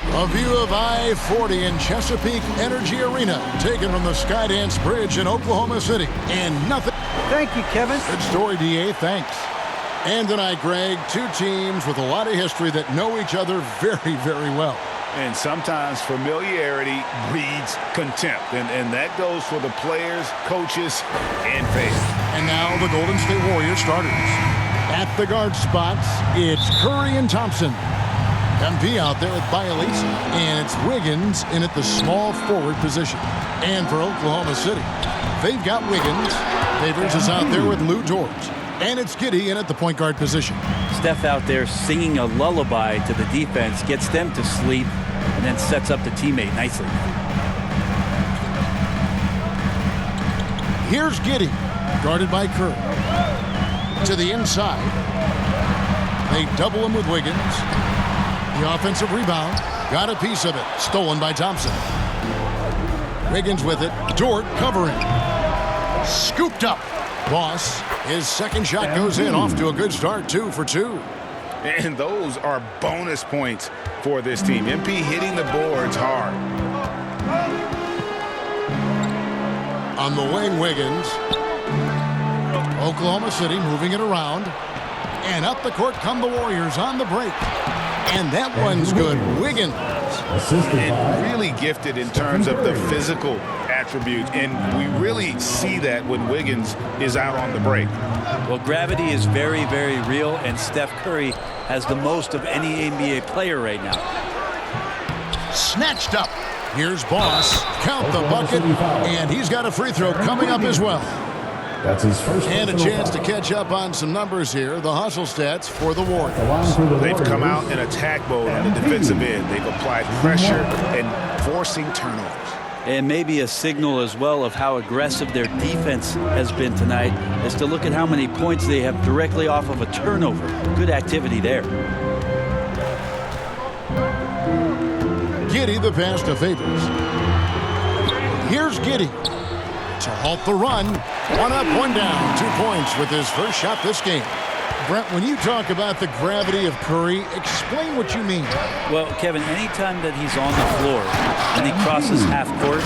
A view of I-40 in Chesapeake Energy Arena, taken from the Skydance Bridge in Oklahoma City. And nothing. Thank you, Kevin. Good story, D.A. Thanks. And tonight, Greg, two teams with a lot of history that know each other very, very well. And sometimes familiarity breeds contempt. And that goes for the players, coaches, and fans. And now the Golden State Warriors starters. At the guard spots, it's Curry and Thompson. MP out there with Bielitsa, and it's Wiggins in at the small forward position. And for Oklahoma City, they've got Wiggins. Favors is out there with Lou George. And it's Giddey in at the point guard position. Steph out there singing a lullaby to the defense, gets them to sleep, and then sets up the teammate nicely. Here's Giddey, guarded by Curry. To the inside. They double him with Wiggins. The offensive rebound. Got a piece of it. Stolen by Thompson. Wiggins with it. Dort covering. Scooped up. Boss. His second shot goes in. Off to a good start. 2 for 2. And those are bonus points for this team. MP hitting the boards hard. On the wing, Wiggins. Oklahoma City moving it around. And up the court come the Warriors on the break. And that one's good. Wiggins. And really gifted in terms of the physical attributes. And we really see that when Wiggins is out on the break. Well, gravity is very, very real, and Steph Curry has the most of any NBA player right now. Snatched up. Here's Boss. Count the bucket. And he's got a free throw coming up as well. That's his first. And a chance to catch up on some numbers here. The hustle stats for the Warriors. They've come out in attack mode on the defensive end. They've applied pressure and forcing turnovers. And maybe a signal as well of how aggressive their defense has been tonight is to look at how many points they have directly off of a turnover. Good activity there. Giddey the pass to Favors. Here's Giddey to halt the run. 1 up, 1 down. 2 points with his first shot this game. Brent, when you talk about the gravity of Curry, explain what you mean. Well, Kevin, anytime that he's on the floor and he crosses half court,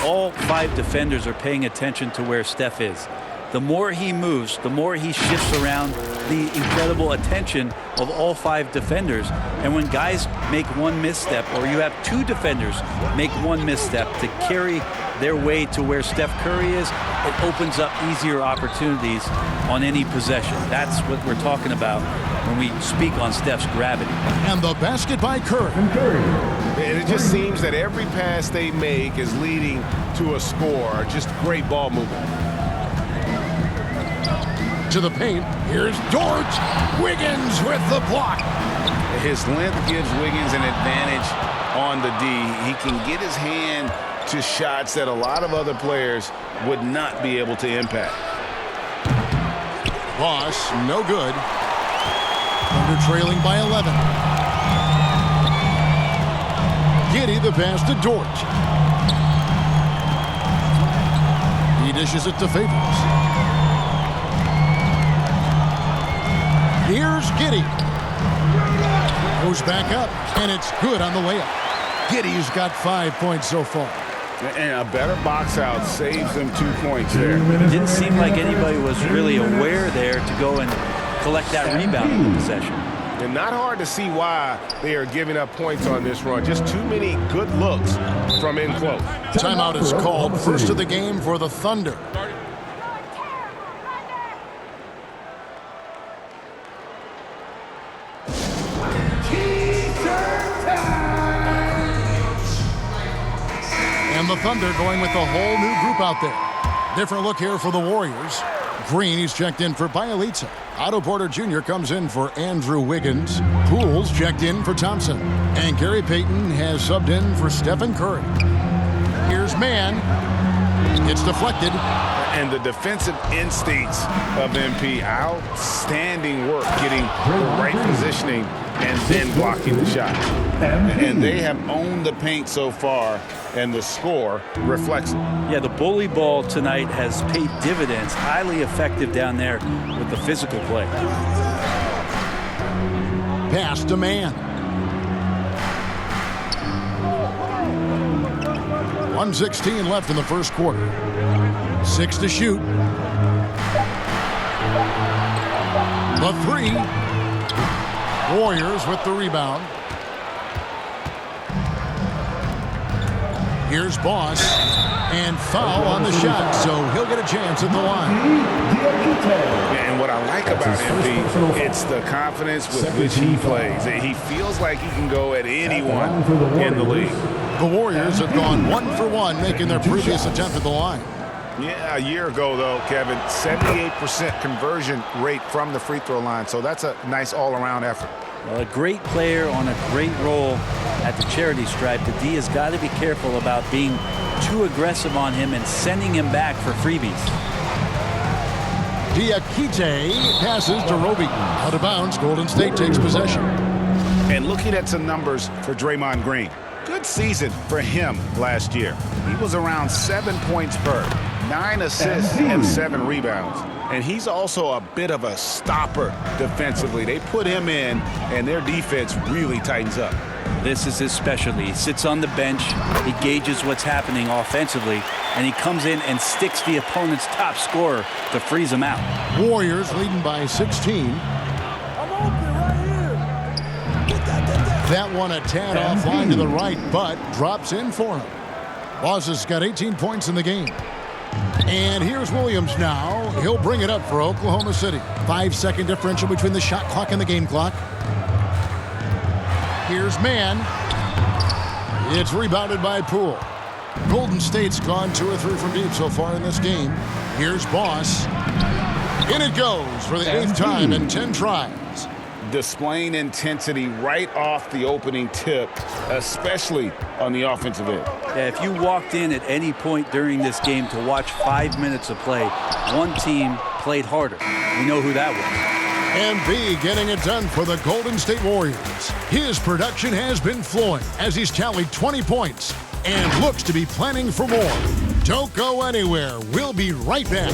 all 5 defenders are paying attention to where Steph is. The more he moves, the more he shifts around, the incredible attention of all 5 defenders. And when guys make one misstep, or you have 2 defenders make one misstep to carry their way to where Steph Curry is, it opens up easier opportunities on any possession. That's what we're talking about when we speak on Steph's gravity. And the basket by Curry. And it just seems that every pass they make is leading to a score. Just great ball movement. To the paint. Here's Dort. Wiggins with the block. His length gives Wiggins an advantage on the D. He can get his hand to shots that a lot of other players would not be able to impact. Boss, no good. Thunder trailing by 11. Giddey the pass to Dort. He dishes it to Favors. Here's Giddey. Goes back up, and it's good on the layup. Giddey's got 5 points so far. And a better box out saves them 2 points there. It didn't seem like anybody was really aware there to go and collect that rebound in the possession. And not hard to see why they are giving up points on this run. Just too many good looks from in close. Timeout is called. First of the game for the Thunder. And the Thunder going with a whole new group out there. Different look here for the Warriors. Green, he's checked in for Bielitsa. Otto Porter Jr. comes in for Andrew Wiggins. Pools checked in for Thompson. And Gary Payton has subbed in for Stephen Curry. Here's Mann. It's deflected. And the defensive instincts of MP, outstanding work getting the right positioning and then blocking the shot. And they have owned the paint so far, and the score reflects it. Yeah, the bully ball tonight has paid dividends. Highly effective down there with the physical play. Pass to Mann. 1:16 left in the first quarter. 6 to shoot. The three. Warriors with the rebound. Here's Boss. And foul on the shot, so he'll get a chance at the line. And what I like about MP, it's the confidence with which he plays. He feels like he can go at anyone in the league. The Warriors have gone 1 for 1, making their previous attempt at the line. Yeah, a year ago, though, Kevin, 78% conversion rate from the free throw line, so that's a nice all-around effort. Well, a great player on a great role at the charity stripe. The D has got to be careful about being too aggressive on him and sending him back for freebies. Diakite passes to Roby. Out of bounds, Golden State takes possession. And looking at some numbers for Draymond Green. Good season for him last year. He was around 7 points per, 9 assists and 7 rebounds. And he's also a bit of a stopper defensively. They put him in, and their defense really tightens up. This is his specialty. He sits on the bench, he gauges what's happening offensively, and he comes in and sticks the opponent's top scorer to freeze him out. Warriors leading by 16. I'm open right here. Get that. That one a tad offline to the right, but drops in for him. Boss has got 18 points in the game. And here's Williams now. He'll bring it up for Oklahoma City. 5-second differential between the shot clock and the game clock. Here's Mann. It's rebounded by Poole. Golden State's gone 2 or 3 from deep so far in this game. Here's Boss. In it goes for the 8th time in 10 tries. Displaying intensity right off the opening tip, especially on the offensive end. Yeah, if you walked in at any point during this game to watch 5 minutes of play, one team played harder. We know who that was. And B getting it done for the Golden State Warriors. His production has been flowing as he's tallied 20 points and looks to be planning for more. Don't go anywhere. We'll be right back.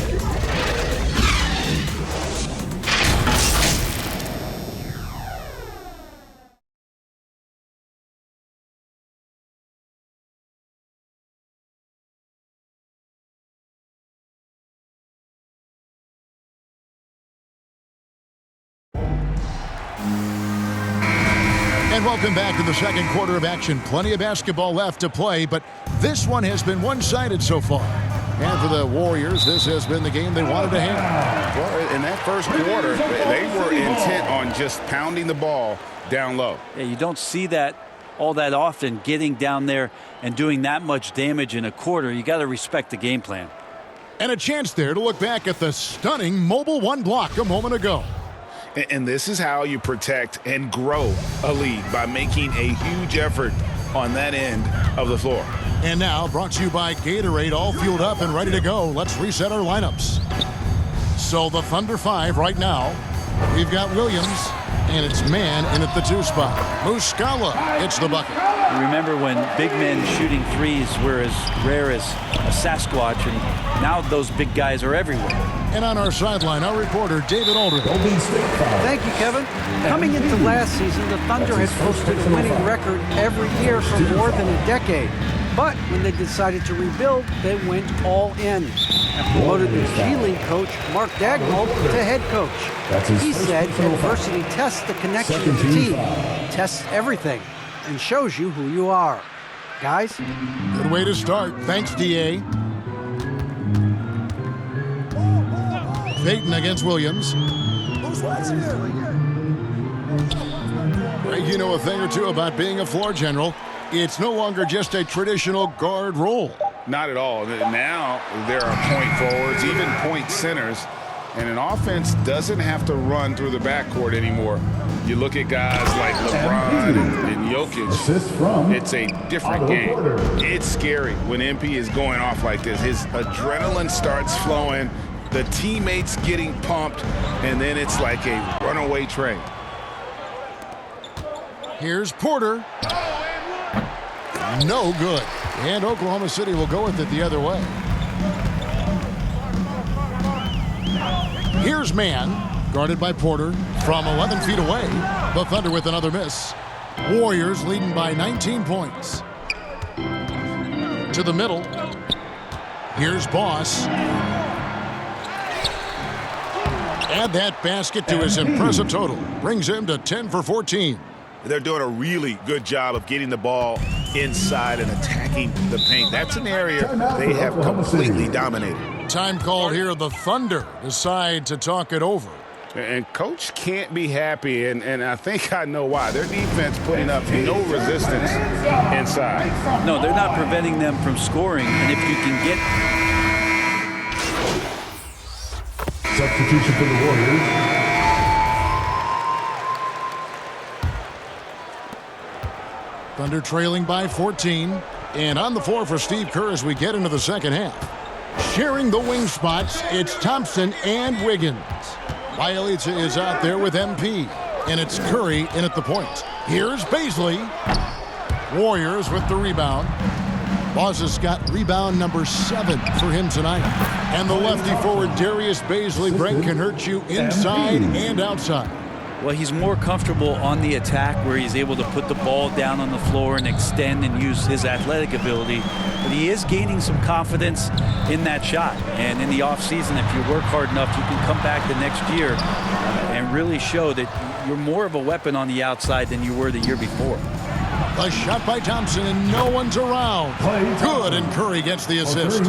And welcome back to the second quarter of action. Plenty of basketball left to play, but this one has been one-sided so far. And for the Warriors, this has been the game they wanted to have. Well, in that first quarter, they were intent on just pounding the ball down low. Yeah, you don't see that all that often, getting down there and doing that much damage in a quarter. You got to respect the game plan. And a chance there to look back at the stunning mobile one block a moment ago. And this is how you protect and grow a lead, by making a huge effort on that end of the floor. And now, brought to you by Gatorade, all fueled up and ready to go. Let's reset our lineups. So the Thunder 5 right now. We've got Williams, and it's Mann in at the 2 spot. Muscala hits the bucket. You remember when big men shooting threes were as rare as a Sasquatch, and now those big guys are everywhere. And on our sideline, our reporter, David Aldridge. Thank you, Kevin. Coming into last season, the Thunder had posted a winning record every year for more than a decade. But when they decided to rebuild, they went all in and promoted the G League coach, Mark Dagnall, to head coach. He said adversity tests the connection of the team, tests everything, and shows you who you are. Guys? Good way to start. Thanks, D.A. Payton against Williams. Greg, you know a thing or two about being a floor general. It's no longer just a traditional guard role. Not at all. Now there are point forwards, even point centers, and an offense doesn't have to run through the backcourt anymore. You look at guys like LeBron and Jokic, it's a different game. It's scary when MP is going off like this. His adrenaline starts flowing, the teammates getting pumped, and then it's like a runaway train. Here's Porter. No good. And Oklahoma City will go with it the other way. Here's Mann, guarded by Porter from 11 feet away. The Thunder with another miss. Warriors leading by 19 points. To the middle. Here's Boss. Add that basket to his impressive total. Brings him to 10 for 14. They're doing a really good job of getting the ball inside and attacking the paint. That's an area they have completely dominated. Time called here. The Thunder decide to talk it over. And Coach can't be happy, and I think I know why. Their defense putting up no resistance inside. No, they're not preventing them from scoring. And if you can get... Substitution for the Warriors. Thunder trailing by 14. And on the floor for Steve Kerr as we get into the second half. Sharing the wing spots, it's Thompson and Wiggins. Bielitsa is out there with MP. And it's Curry in at the point. Here's Baisley. Warriors with the rebound. Boss has got rebound number 7 for him tonight. And the lefty forward Darius Baisley, Brent, can hurt you inside and outside. Well, he's more comfortable on the attack where he's able to put the ball down on the floor and extend and use his athletic ability. But he is gaining some confidence in that shot. And in the offseason, if you work hard enough, you can come back the next year and really show that you're more of a weapon on the outside than you were the year before. A shot by Thompson, and no one's around. Good, and Curry gets the assist.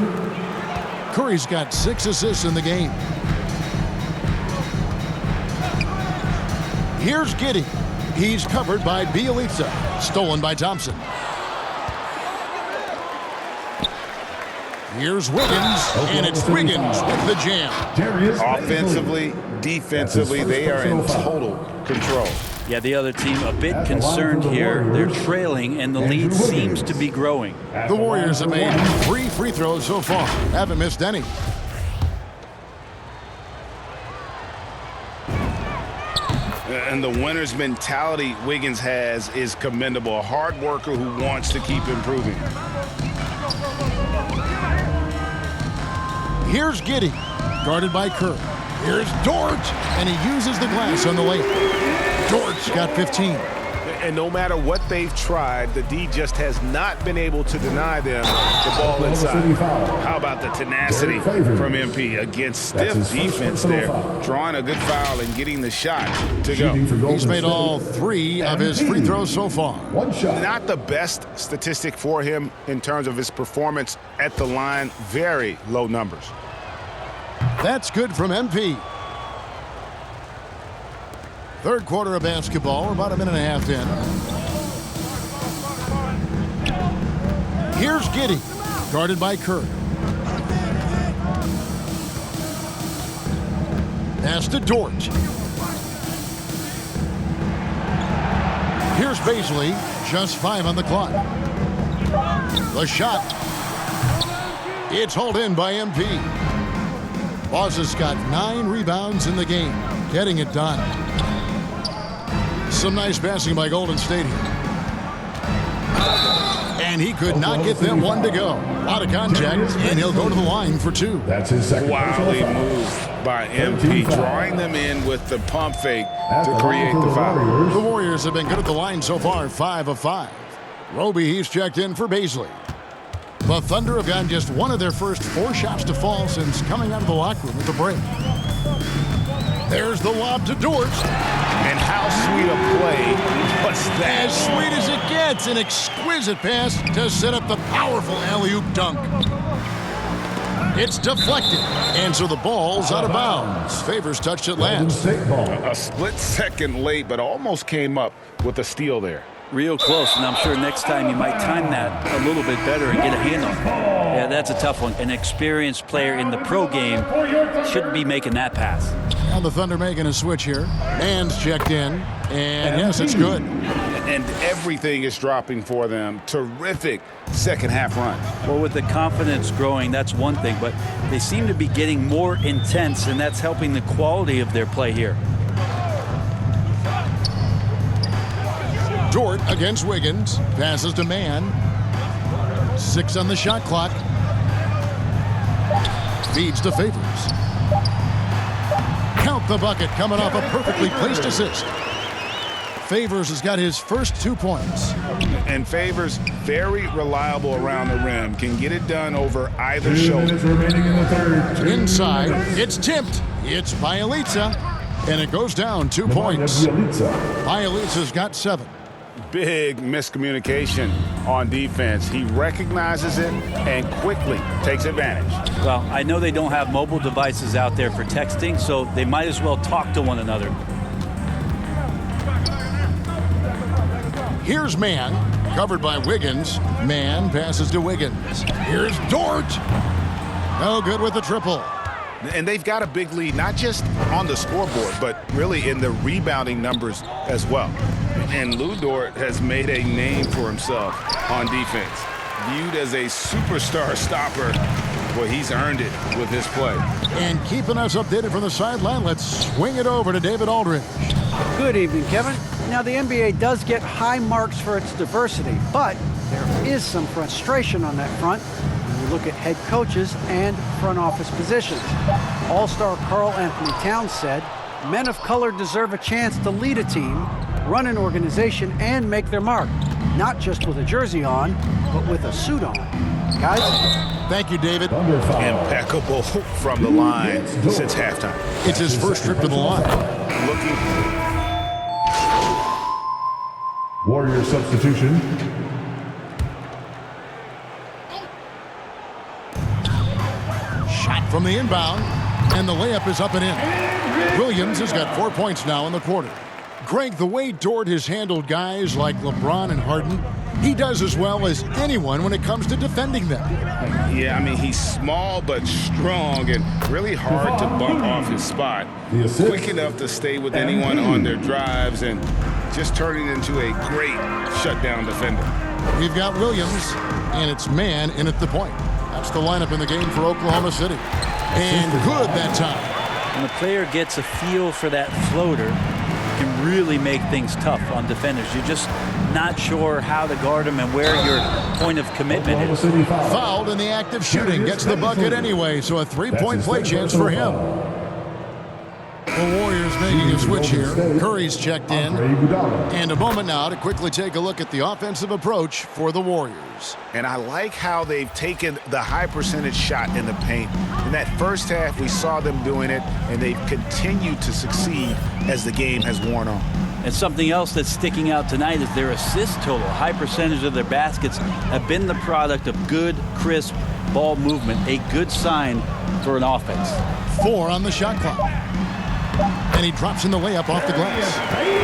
Curry's got 6 assists in the game. Here's Giddey. He's covered by Bielitsa. Stolen by Thompson. Here's Wiggins, and it's Wiggins with the jam. Offensively, defensively, they are in total control. Yeah, the other team a bit concerned here. They're trailing, and the lead seems to be growing. The Warriors have made 3 free throws so far. Haven't missed any. And the winner's mentality Wiggins has is commendable. A hard worker who wants to keep improving. Here's Giddey, guarded by Kerr. Here's Dort, and he uses the glass on the layup. Dort's got 15. And no matter what they've tried, the D just has not been able to deny them the ball inside. How about the tenacity from MP against stiff defense there, drawing a good foul and getting the shot to go. He's made all 3 of his free throws so far. Not the best statistic for him in terms of his performance at the line. Very low numbers. That's good from MP. Third quarter of basketball. We're about a minute and a half in. Here's Giddey, guarded by Kerr. Pass to Dort. Here's Baisley, just 5 on the clock. The shot. It's hauled in by MP. Boss has got 9 rebounds in the game, getting it done. Some nice passing by Golden State here. And he could not get them one to go. Out of contact, and he'll go to the line for 2. That's his second. Wildly moved by MP, drawing them in with the pump fake to create the foul. The Warriors have been good at the line so far, 5 of 5. Roby, he's checked in for Baisley. The Thunder have gotten just one of their first 4 shots to fall since coming out of the locker room at the break. There's the lob to Dort. And how sweet a play was that? As sweet as it gets, an exquisite pass to set up the powerful alley-oop dunk. It's deflected, and so the ball's out of bounds. Favors touched it last. A split second late, but almost came up with a steal there. Real close, and I'm sure next time you might time that a little bit better and get a hand on it. Yeah, that's a tough one. An experienced player in the pro game shouldn't be making that pass. Now the Thunder making a switch here. Man's checked in, and yes, it's good. And everything is dropping for them. Terrific second half run. Well, with the confidence growing, that's one thing, but they seem to be getting more intense, and that's helping the quality of their play here. Dort against Wiggins. Passes to Mann. 6 on the shot clock. Feeds to Favors. Count the bucket coming off a perfectly placed assist. Favors has got his first 2 points. And Favors, very reliable around the rim, can get it done over either shoulder. 2 minutes remaining in the third. Inside, it's tipped. It's Bielitsa, and it goes down 2 points. Bielitsa's got 7. Big miscommunication on defense. He recognizes it and quickly takes advantage. Well, I know they don't have mobile devices out there for texting, so they might as well talk to one another. Here's Man, covered by Wiggins. Man passes to Wiggins. Here's Dort. No good with the triple. And they've got a big lead, not just on the scoreboard, but really in the rebounding numbers as well. And Lou Dort has made a name for himself on defense. Viewed as a superstar stopper, well, he's earned it with his play. And keeping us updated from the sideline, let's swing it over to David Aldridge. Good evening, Kevin. Now, the NBA does get high marks for its diversity, but there is some frustration on that front when you look at head coaches and front office positions. All-star Karl Anthony Towns said, "Men of color deserve a chance to lead a team, run an organization, and make their mark, not just with a jersey on, but with a suit on." Guys? Thank you, David. Impeccable from the line since halftime. It's his first trip to the line. Looking Warrior substitution. Shot from the inbound, and the layup is up and in. Williams has got 4 points now in the quarter. Greg, the way Dort has handled guys like LeBron and Harden, he does as well as anyone when it comes to defending them. Yeah, I mean, he's small but strong and really hard to bump off his spot. Quick enough to stay with anyone on their drives and just turning into a great shutdown defender. We've got Williams, and it's Man in at the point. That's the lineup in the game for Oklahoma City. And good that time. When the player gets a feel for that floater, it can really make things tough on defenders. You're just not sure how to guard them and where your point of commitment is. Fouled in the act of shooting. Gets the bucket anyway, so a 3-point play chance for him. The Warriors making a switch here. Curry's checked in. And a moment now to quickly take a look at the offensive approach for the Warriors. And I like how they've taken the high percentage shot in the paint. In that first half, we saw them doing it, and they've continued to succeed as the game has worn on. And something else that's sticking out tonight is their assist total. A high percentage of their baskets have been the product of good, crisp ball movement, a good sign for an offense. 4 on the shot clock. And he drops in the layup off the glass.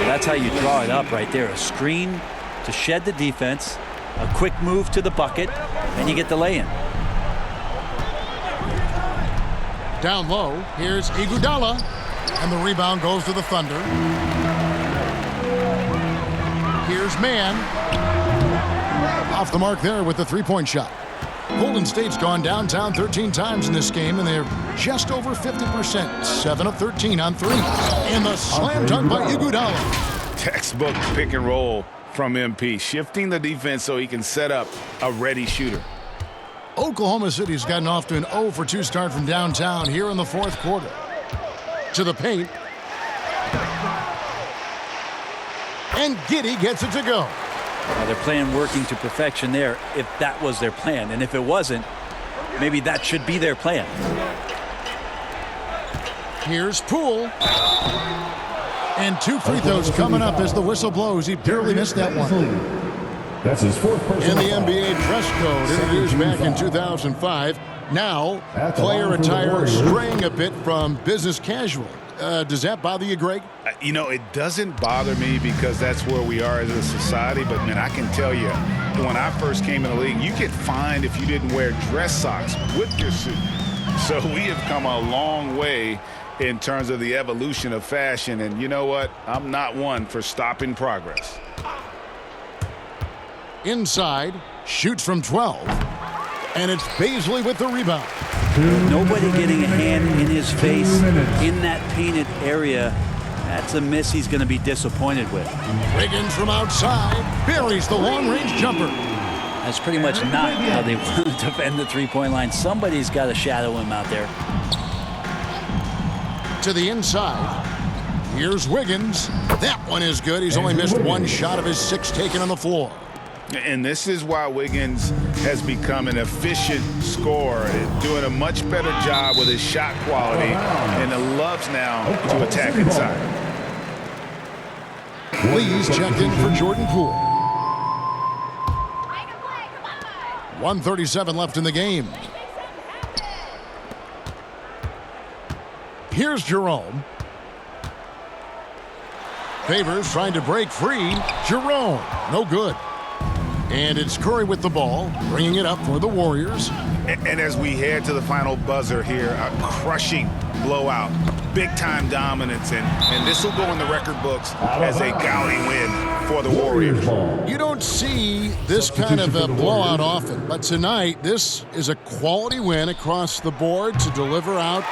That's how you draw it up right there. A screen to shed the defense, a quick move to the bucket, and you get the lay-in. Down low, here's Iguodala. And the rebound goes to the Thunder. Here's Man. Off the mark there with the 3-point shot. Golden State's gone downtown 13 times in this game, and they're just over 50%. 7 of 13 on 3. And the slam dunk by Iguodala. Textbook pick and roll from MP, shifting the defense so he can set up a ready shooter. Oklahoma City's gotten off to an 0 for 2 start from downtown here in the fourth quarter. To the paint. And Giddey gets it to go. They're playing working to perfection there if that was their plan. And if it wasn't, maybe that should be their plan. Here's Poole. And 2 free throws coming up as the whistle blows. He barely missed that one. That's his 4th In personal the foul. NBA dress code introduced back in 2005. Now, player attire straying a bit from business casual. Does that bother you, Greg? You know, it doesn't bother me because that's where we are as a society. But, man, I can tell you, when I first came in the league, you get fined if you didn't wear dress socks with your suit. So we have come a long way in terms of the evolution of fashion. And you know what? I'm not one for stopping progress. Inside, shoots from 12. And it's Baisley with the rebound. Nobody getting a hand in his face in that painted area. That's a miss he's going to be disappointed with. Wiggins from outside buries the long-range jumper. That's pretty much not how they want to defend the three-point line. Somebody's got to shadow him out there. To the inside. Here's Wiggins. That one is good. He's only missed one shot of his 6 taken on the floor. And this is why Wiggins has become an efficient scorer, doing a much better job with his shot quality, and loves now to attack inside. Lee's checked in for Jordan Poole. 1:37 left in the game. Here's Jerome. Favors trying to break free. Jerome, no good. And it's Curry with the ball, bringing it up for the Warriors. And as we head to the final buzzer here, a crushing blowout, big-time dominance, and this will go in the record books as a gaudy win for the Warriors. You don't see this kind of a blowout often, but tonight this is a quality win across the board to deliver out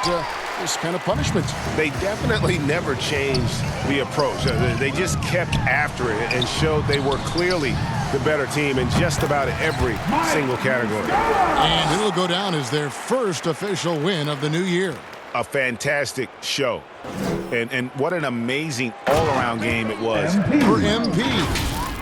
this kind of punishment. They definitely never changed the approach. They just kept after it and showed they were clearly the better team in just about every single category. And it'll go down as their first official win of the new year. A fantastic show. And what an amazing all-around game it was. For MP.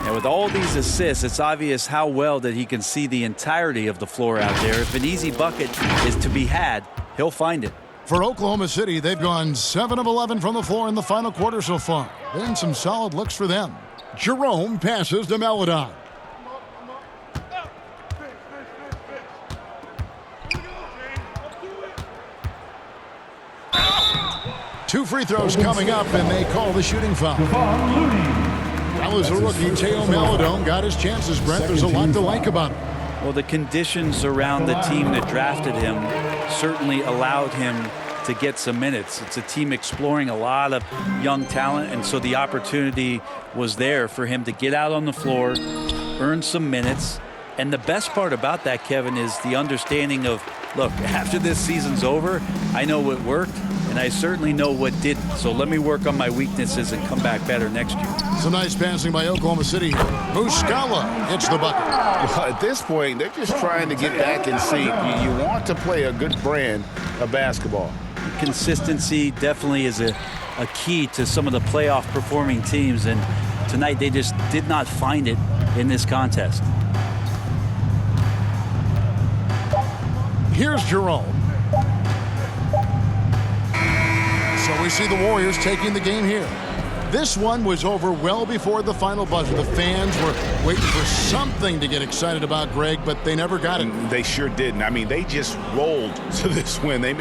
And with all these assists, it's obvious how well that he can see the entirety of the floor out there. If an easy bucket is to be had, he'll find it. For Oklahoma City, they've gone 7 of 11 from the floor in the final quarter so far. Been some solid looks for them. Jerome passes to Meladon. Two free throws coming up, and they call the shooting foul. That was a rookie, Teo Maladon, got his chances, Brent. There's a lot to like about him. Well, the conditions around the team that drafted him certainly allowed him to get some minutes. It's a team exploring a lot of young talent, and so the opportunity was there for him to get out on the floor, earn some minutes. And the best part about that, Kevin, is the understanding of, look, after this season's over, I know what worked, and I certainly know what didn't. So let me work on my weaknesses and come back better next year. Some nice passing by Oklahoma City. Muscala hits the bucket. Well, at this point, they're just trying to get back in sync. You want to play a good brand of basketball. Consistency definitely is a key to some of the playoff performing teams, and tonight they just did not find it in this contest. Here's Jerome. So we see the Warriors taking the game here. This one was over well before the final buzzer. The fans were waiting for something to get excited about, Greg, but they never got it. They sure didn't. I mean, they just rolled to this win. They